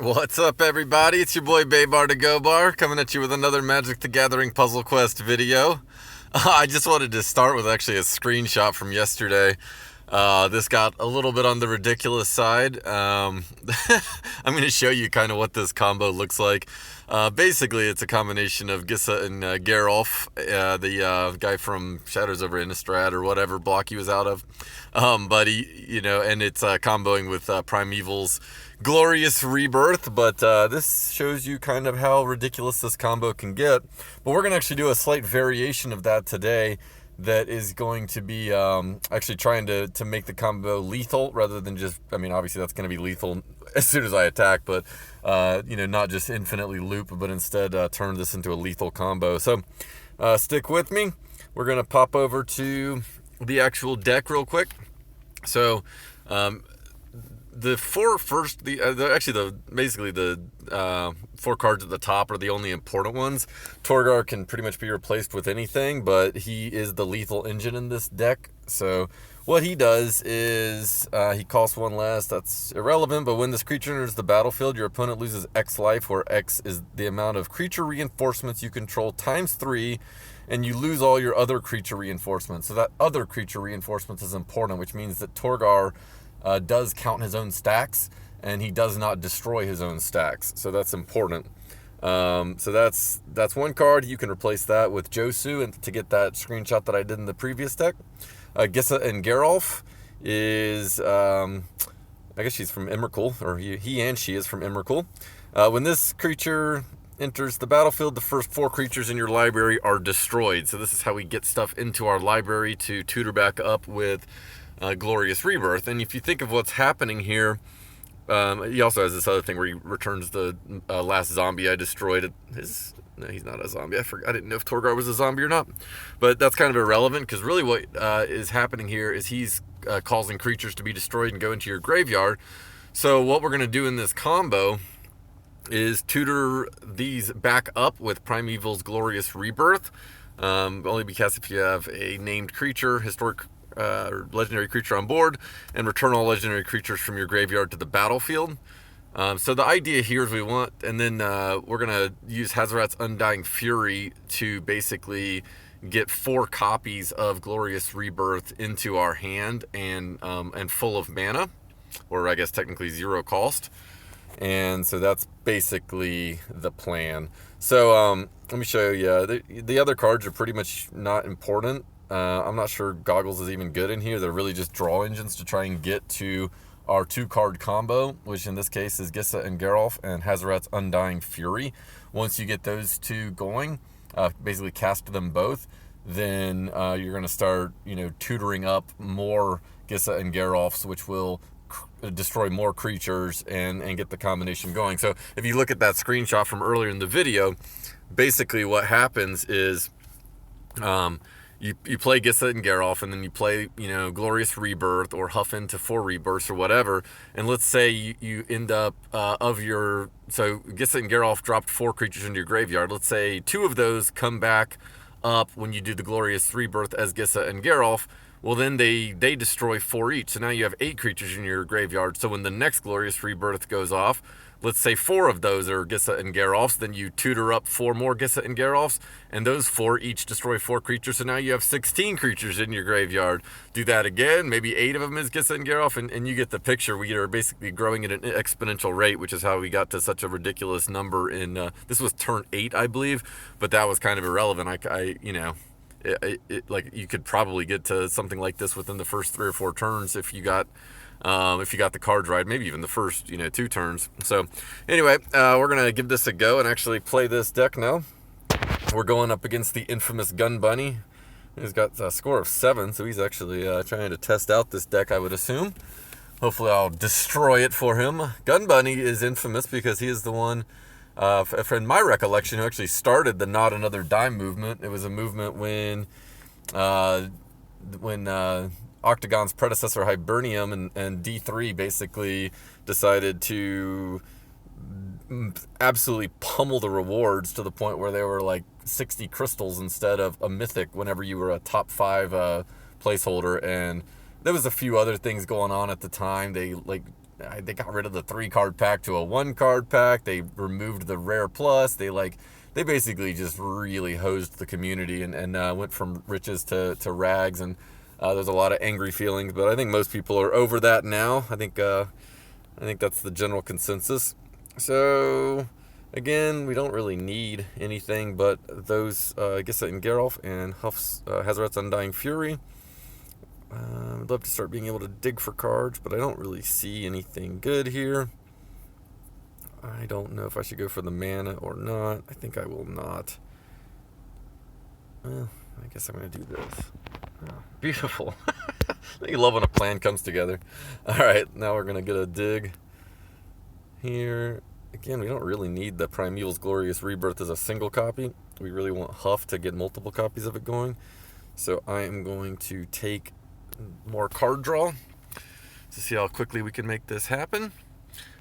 What's up, everybody? It's your boy Baybar to Go Bar coming at you with another Magic the Gathering Puzzle Quest video. I just wanted to start with actually a screenshot from yesterday. This got a little bit on the ridiculous side. I'm going to show you kind of what this combo looks like. Basically, it's a combination of Gisa and Geralf, the guy from Shadows over Innistrad or whatever block he was out of. But and it's comboing with Primevals' glorious Rebirth. But this shows you kind of how ridiculous this combo can get. But we're going to actually do a slight variation of that today that is going to be actually trying to make the combo lethal rather than just, obviously that's going to be lethal as soon as I attack, but, not just infinitely loop, but instead turn this into a lethal combo. So stick with me. We're going to pop over to the actual deck real quick. So the four first, basically the four cards at the top are the only important ones. Torgaar can pretty much be replaced with anything, but he is the lethal engine in this deck. So what he does is he costs one less. That's irrelevant, but when this creature enters the battlefield, your opponent loses X life, where X is the amount of creature reinforcements you control times 3, and you lose all your other creature reinforcements. So that other creature reinforcements is important, which means that Torgaar does count his own stacks, and he does not destroy his own stacks. So that's important. So that's one card. You can replace that with Josu and to get that screenshot that I did in the previous deck. Gisa and Geralf is, I guess she's from Emrakul, or he and she is from Emrakul. When this creature enters the battlefield, the first 4 creatures in your library are destroyed. So this is how we get stuff into our library to tutor back up with Glorious Rebirth. And if you think of what's happening here, he also has this other thing where he returns the last zombie I destroyed. No, he's not a zombie. I didn't know if Torgaar was a zombie or not. But that's kind of irrelevant, because really what is happening here is he's causing creatures to be destroyed and go into your graveyard. So what we're going to do in this combo is tutor these back up with Primevals' Glorious Rebirth. Only because if you have a named creature, historic or legendary creature on board, and return all legendary creatures from your graveyard to the battlefield. So the idea here is and then we're going to use Hazoret's Undying Fury to basically get 4 copies of Glorious Rebirth into our hand and full of mana, or I guess technically 0 cost. And so that's basically the plan. So let me show you. The other cards are pretty much not important. I'm not sure Goggles is even good in here. They're really just draw engines to try and get to our 2-card combo, which in this case is Gisa and Geralf and Hazoret's Undying Fury. Once you get those 2 going, basically cast them both, then you're going to start, tutoring up more Gisa and Geralfs, which will destroy more creatures and get the combination going. So if you look at that screenshot from earlier in the video, basically what happens is you play Gisa and Geralf, and then you play, Glorious Rebirth or Huff into 4 Rebirths or whatever. And let's say you end up so Gisa and Geralf dropped 4 creatures into your graveyard. Let's say 2 of those come back up when you do the Glorious Rebirth as Gisa and Geralf. Well, then they destroy 4 each. So now you have 8 creatures in your graveyard. So when the next Glorious Rebirth goes off, let's say 4 of those are Gisa and Geralfs, then you tutor up 4 more Gisa and Geralfs, and those 4 each destroy 4 creatures, so now you have 16 creatures in your graveyard. Do that again, maybe 8 of them is Gisa and Geralf, and you get the picture. We are basically growing at an exponential rate, which is how we got to such a ridiculous number in, this was turn 8, I believe, but that was kind of irrelevant. You could probably get to something like this within the first 3 or 4 turns if you got the cards right, maybe even the first 2 turns. So anyway, we're gonna give this a go and actually play this deck now. We're going up against the infamous Gun Bunny. He's got a score of 7, so he's actually trying to test out this deck, I would assume. Hopefully I'll destroy it for him. Gun Bunny is infamous because he is the one, in my recollection, who actually started the Not Another Dime movement. It was a movement when Octagon's predecessor Hibernium and D3 basically decided to absolutely pummel the rewards to the point where they were like 60 crystals instead of a mythic whenever you were a top 5 placeholder. And there was a few other things going on at the time. They they got rid of the 3-card pack to a 1-card pack. They removed the rare plus. They basically just really hosed the community and went from riches to rags. And there's a lot of angry feelings, but I think most people are over that now. I think that's the general consensus. So again, we don't really need anything but those Gisa and Geralf and Huff's Hazoret's Undying Fury. I'd love to start being able to dig for cards, but I don't really see anything good here. I don't know if I should go for the mana or not. I think I will not. Well, I guess I'm going to do this. Oh, beautiful. You love when a plan comes together. Alright, now we're going to get a dig here. Again, we don't really need the Primevals Glorious Rebirth as a single copy. We really want Huff to get multiple copies of it going. So I am going to take more card draw to see how quickly we can make this happen.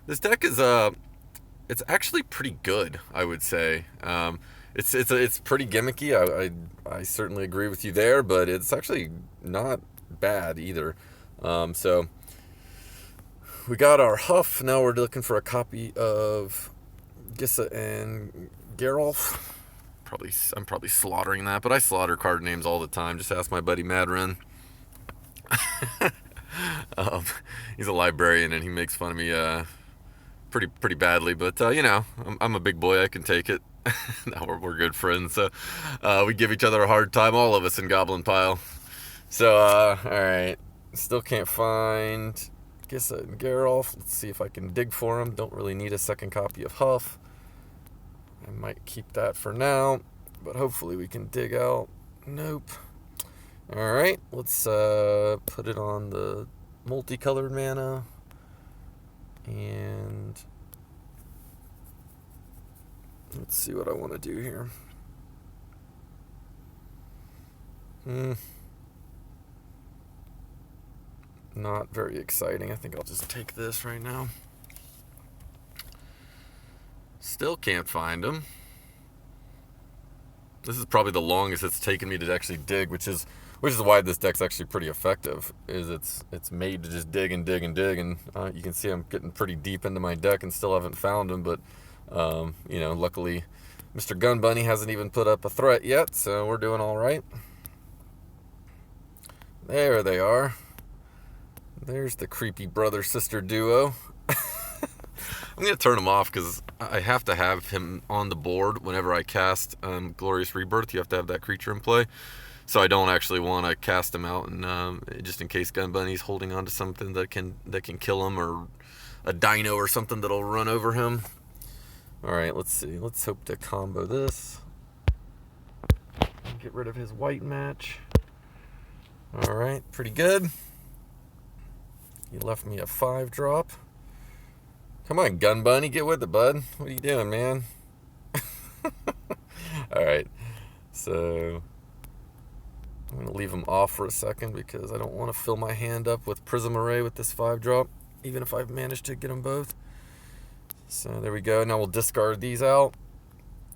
This deck is it's actually pretty good, I would say. It's pretty gimmicky. I certainly agree with you there, but it's actually not bad either. So we got our Huff. Now we're looking for a copy of Gisa and Geralf. I'm probably slaughtering that, but I slaughter card names all the time. Just ask my buddy Madren. He's a librarian and he makes fun of me pretty badly, but I'm a big boy. I can take it. Now we're good friends, so we give each other a hard time, all of us in Goblin Pile. So all right, still can't find Gisa and Geralf. Let's see if I can dig for him. Don't really need a second copy of Huff. I might keep that for now, but hopefully we can dig out. Nope. Alright, let's put it on the multicolored mana. And let's see what I want to do here. Not very exciting. I think I'll just take this right now. Still can't find him. This is probably the longest it's taken me to actually dig, which is why this deck's actually pretty effective. Is it's made to just dig and dig and dig, and you can see I'm getting pretty deep into my deck and still haven't found him. But luckily, Mr. Gun Bunny hasn't even put up a threat yet, so we're doing all right. There they are. There's the creepy brother-sister duo. I'm going to turn him off because I have to have him on the board whenever I cast Glorious Rebirth. You have to have that creature in play. So I don't actually want to cast him out, and just in case Gun Bunny's holding on to something that can kill him, or a dino or something that'll run over him. Alright, let's see. Let's hope to combo this. Get rid of his white match. Alright, pretty good. He left me a 5-drop. Come on, Gun Bunny, get with it, bud. What are you doing, man? Alright, so I'm going to leave him off for a second because I don't want to fill my hand up with Prism Array with this 5-drop, even if I've managed to get them both. So there we go. Now we'll discard these out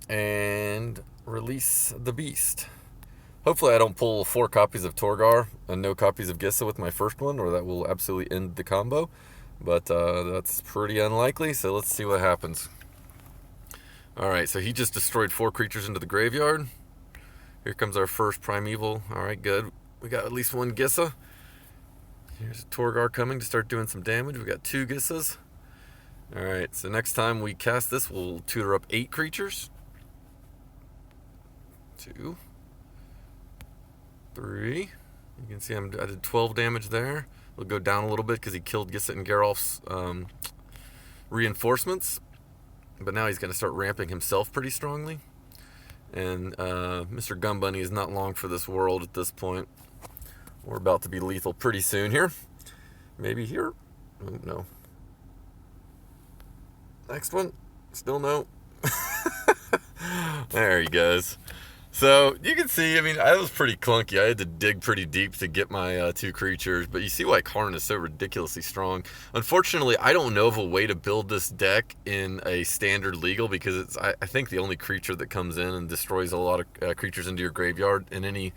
and release the beast. Hopefully I don't pull 4 copies of Torgaar and no copies of Gisa with my first one, or that will absolutely end the combo. But that's pretty unlikely, so let's see what happens. Alright, so he just destroyed 4 creatures into the graveyard. Here comes our first Primeval. Alright, good. We got at least 1 Gisa. Here's a Torgaar coming to start doing some damage. We got 2 Gisas. Alright, so next time we cast this, we'll tutor up 8 creatures. 2, 3. You can see I did 12 damage there. We'll go down a little bit because he killed Gisa and Geralf's reinforcements. But now he's going to start ramping himself pretty strongly. And Mr. Gun Bunny is not long for this world at this point. We're about to be lethal pretty soon here. Maybe here? Oh, no. Next one? Still no. There he goes. So, you can see, I mean, I was pretty clunky. I had to dig pretty deep to get my 2 creatures, but you see why Karn is so ridiculously strong. Unfortunately, I don't know of a way to build this deck in a standard legal, because it's, I think, the only creature that comes in and destroys a lot of creatures into your graveyard in any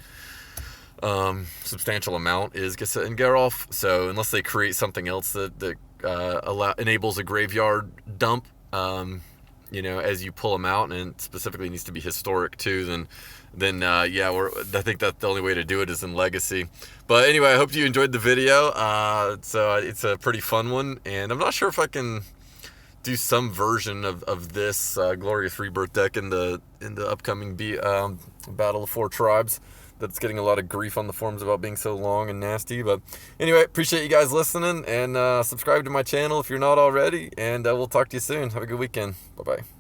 substantial amount is Gisa and Geralf. So, unless they create something else that enables a graveyard dump, as you pull them out, and it specifically needs to be historic too, then yeah, I think that the only way to do it is in Legacy. But anyway, I hope you enjoyed the video. It's a pretty fun one, and I'm not sure if I can do some version of this Glorious Rebirth deck in the upcoming Battle of Four Tribes. That's getting a lot of grief on the forums about being so long and nasty. But anyway, appreciate you guys listening, and subscribe to my channel if you're not already, and we'll talk to you soon. Have a good weekend. Bye-bye.